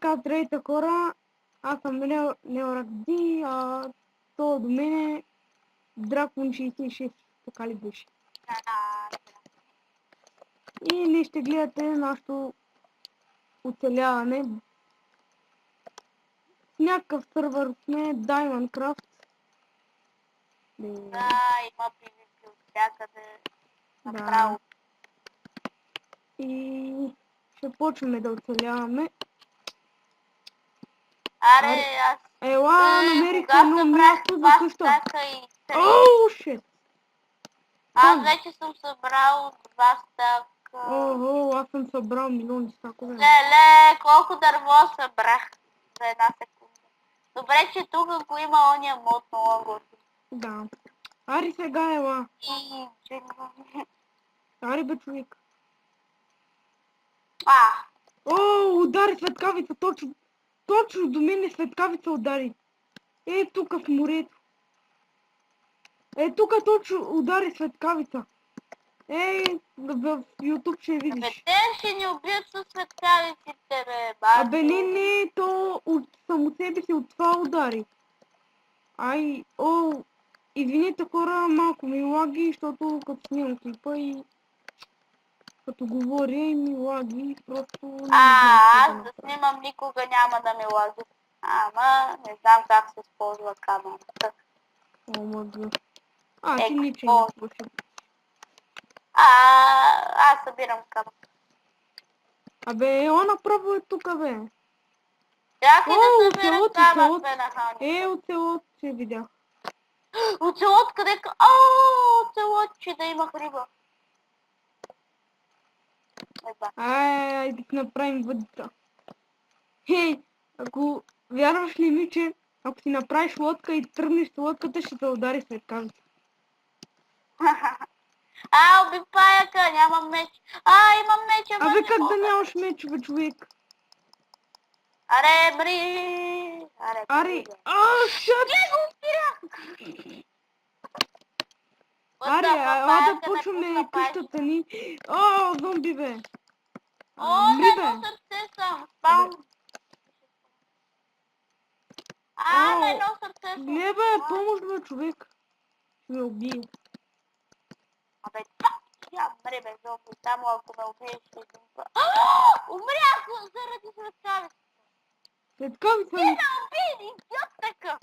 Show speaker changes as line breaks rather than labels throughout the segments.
така, здравейте хора, аз съм Неоракди, то до мен е Дракон 66, така ли беше? И ние ще гледате нашето оцеляване. В някакъв сървър сме, Diamond Craft.
Да, има PvP от всякъде. Направо.
И ще почваме да оцеляваме.
Аре, аз...
Ела, намерих
кога
едно
събрах
място за
два
къща.
стака и 3...
Оу, шит!
Аз вече съм събрал 2 стака.
Ого, аз съм събрал милиони стакове.
Леле, колко дърво събрах за една секунда. Добре, че тук го има ония мод много.
Да. Ари сега ела.
И...
Ари бе човек.
А,
Удари светкавица, точно до мен светкавица удари. Тук в морето. Тук точно удари светкавица. В YouTube ще видиш.
те ще ни убият със светкавиците, бе, баби.
Не, то само себе си от това удари. Извинете хора, малко ми лаги, защото като снимам клипа и като говоря и ми лаги, просто
Аз да снимам никога няма да ми лаги. Ама не знам как се използва камерата.
Ти ничего не слушай.
Аз събирам камък.
Он направо е тук, бе.
Чакай да събирам камък, бе, на Хани.
Оцелот се видях.
Оцелот къде? Оцелотче, да имах риба.
Айде да направим въдица. Ако вярваш ли ми, че ако си направиш лодка и тръгнеш с лодката, ще те удари светкавица.
Уби паяка, нямам меч. Имам меч,
Как да нямаш меч, бе, човек?
Аре, мри!
Шът!
Не го спирах!
Да почваме къщата ни. Зомби, бе!
На едно сърце съм. Спам. На едно сърце съм.
Не, бе, помощ, бе, човек. Ме убие.
Мри, бе, зомби. Само ако ме убиеш един път. Умрях заради светкавица.
Светкавица?
Ти ме уби, идиот така.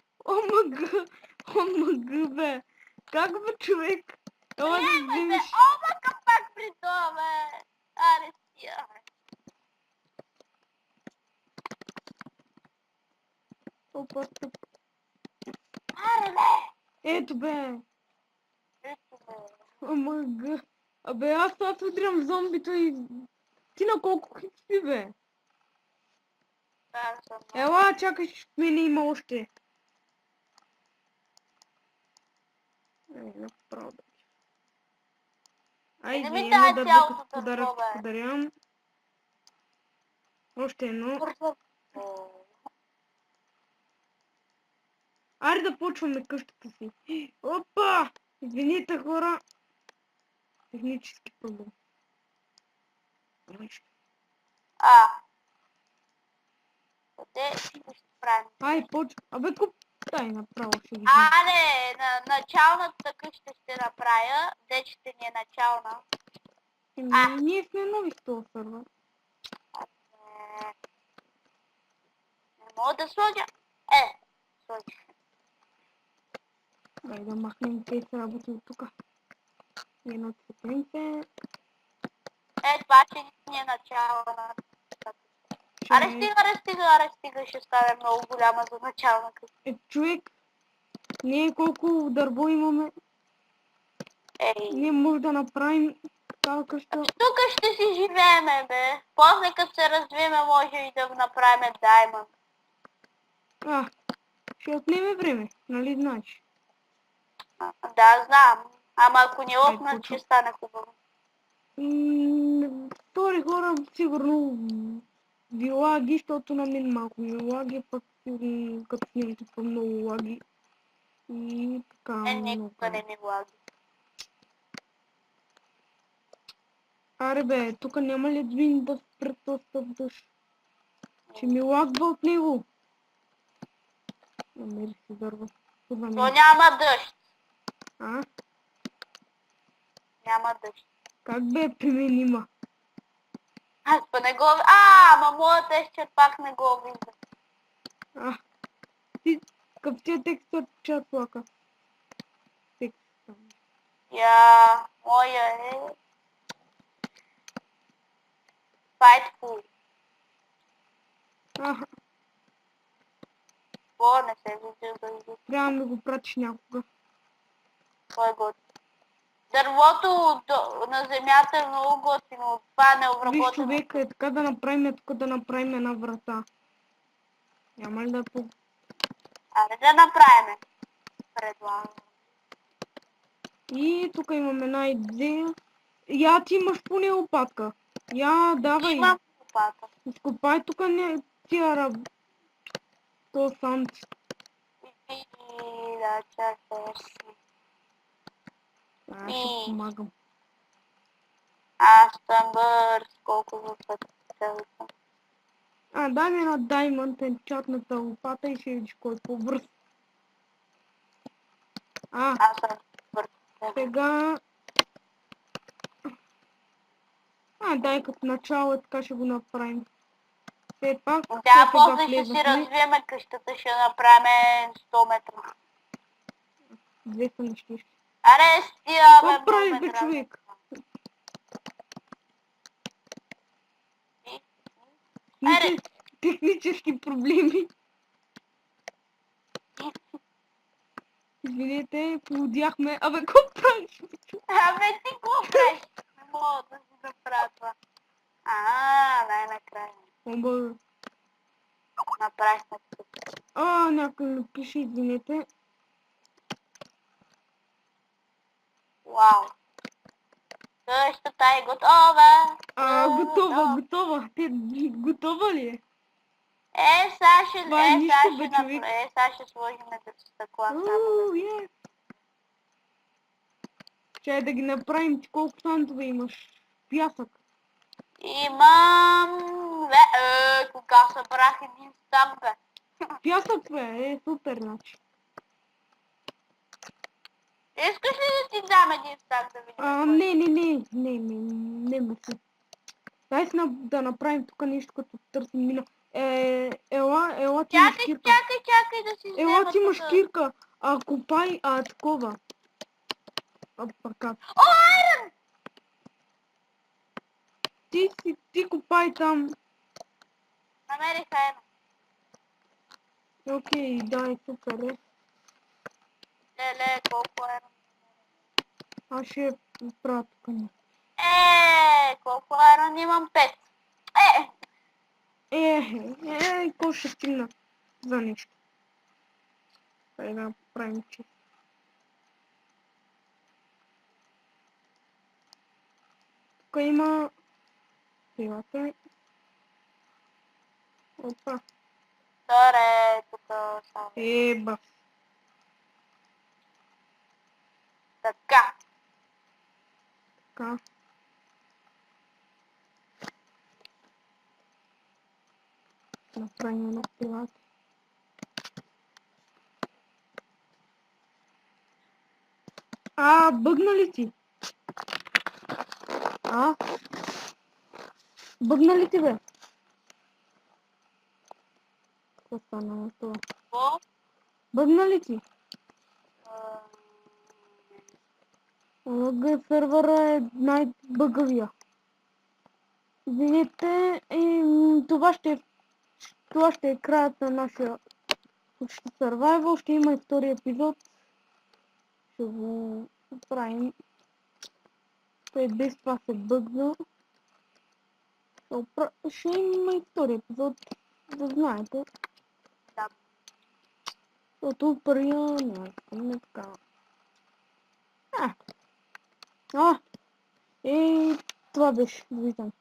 Омъг, бе. Как бе, човек?
Приемай, бе, омъка пак при това, бе. Аре, стия, бе.
Опа, тъп.
Аре, бе.
Ето, бе. Омъг. Аз удрям зомбито и... Ти на колко хит си, бе? Ела, чакай, мене има още. Направо да. Айде, едно дърво като подарям. Още едно. Айде да почваме къщата си. Опа! Извините, хора. Технически проблем.
Къде ще правим?
почва. Дай направо ще ги.
Началната къща ще направя. Дечете ни е начална.
Ние сме нови в този сървър.
Не мога да сложа. Сложи.
Дай да махнем тези работи от тук. Едно цепленце.
Това ще ни е начална. Стига, ще стане много голяма за начална къща.
Човек, ние колко дърво имаме? Ние може да направим такава къща.
Тук ще си живееме, бе. После като се развиеме, може и да направим Diamond.
Ще отнеме време, нали знаеш?
Да, знам. Ама ако ни лопнат, ще стане хубаво.
Втори хора сигурно ви лаги, защото на мен малко ми лаги, пък сигурно като снимате по-много лаги. И така.
Никога не ми лаги.
Аре бе, тук няма ли админ да спре този дъжд? Че ми лагва от него. Намери си дърво.
То няма дъжд.
А?
Няма дъжд.
Как бе применима?
Аз па не го... ама моят изчерпак не го вижда.
Ти, какъв ти е текстът чат плака? Текст.
Моя е... Fightful. Не се вижда да види.
Трябва да ми го пратиш някога.
Кой е готин? Дървото на земята е много готино. Това не е обработено.
Виж, човека, е така да направим, тук да направим една врата. Няма ли да по...
Аре да направим. Предлагам.
И тук имам една идея. Я, ти имаш поне лопатка. Я, давай.
Имам лопата.
Изкопай тук не тия раб. То сам.
И да, чакай.
Аз ще помагам.
Аз съм бърз, колко път съм.
Дай ми една даймонд, енчатната лопата и ще видиш кой е по-бърз.
Аз съм бърз.
Сега... дай като начало, така ще го направим. След пак...
Да, после ще си развиеме къщата, ще направим 100 метра.
200 нещи.
Аре, стига,
Какво правиш, бе, човек? Технически проблеми. Извинете, полудяхме. Абе, какво правиш?
Абе, ти какво правиш? Не мога да си направя това. Най-накрая.
Оба.
Направих на
Някой ми пише, извинете.
Вау. Къщата е готова.
Готова. Готова ли е?
Сега ще сложим стъкла.
Чай да ги направим. Ти колко сантове имаш? Пясък.
Имам... Кога събрах един стак, бе?
Пясък, бе. Супер, значи.
Искаш ли да ти дам един стак да видим?
Не мисля. Дай си да направим тук нещо, като търсим мина. Ела ти имаш кирка.
Чакай да си взема.
Ела ти имаш кирка. Копай, такова.
Айрон!
Ти копай там.
Намерих айрон.
Окей, дай, супер е.
Леле, колко айрон.
Аз ще правя тук не.
Колко айрон имам? 5.
Какво ще стигна за нещо? Дай да правим че. Тук има... Пилата ми. Опа.
Торе, тук само.
Ба.
Така.
Направим едно пилата. Бъгна ли ти? Бъгна ли ти, бе? Какво стана на това?
Какво?
Бъгна ли ти? Сервера е най-бъгавия. Извинете, това ще е краят на нашия survival. Ще има и втори епизод. Ще го правим. Той без това се бъгна. Ще има и втори епизод. Да знаете.
Да.
Защото първия не така. Това беше. Довиждане.